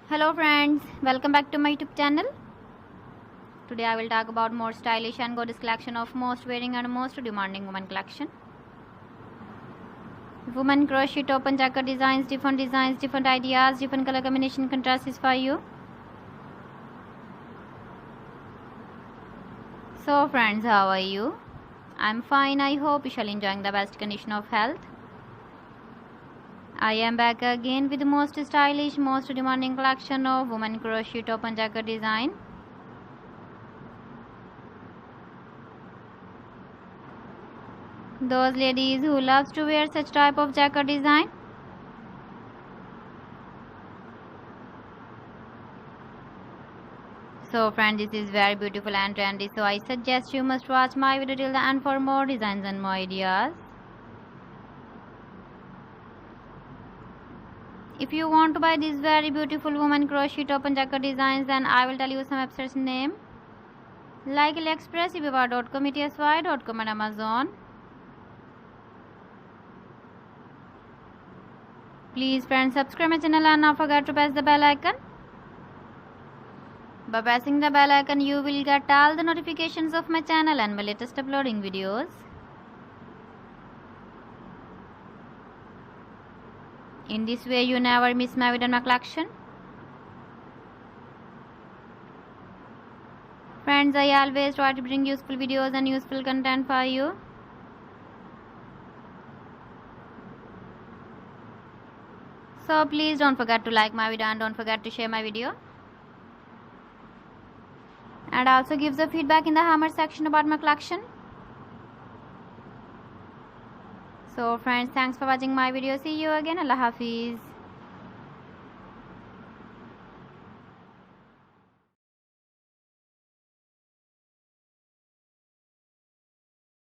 Hello friends, welcome back to my YouTube channel. Today I will talk about more stylish and gorgeous collection of most wearing and most demanding women collection. Women crochet top and jacket designs, different ideas, different color combination contrasts for you. So friends, how are you? I'm fine. I hope you shall enjoying the best condition of health. I am back again with the most stylish, most demanding collection of women crochet top and jacket design. Those ladies who loves to wear such type of jacket design. So friends, this is very beautiful and trendy, so I suggest you must watch my video till the end for more designs and more ideas. If you want to buy these very beautiful woman crochet top and jacket designs, then I will tell you some websites name like AliExpress, eBay.com, ETSY.com and Amazon. Please friends, subscribe my channel and not forget to press the bell icon. By pressing the bell icon, you will get all the notifications of my channel and my latest uploading videos. In this way, you never miss my video and collection. Friends, I always try to bring useful videos and useful content for you. So please don't forget to like my video and don't forget to share my video. And also give the feedback in the comment section about my collection. So friends, thanks for watching my video. See you again. Allah Hafiz.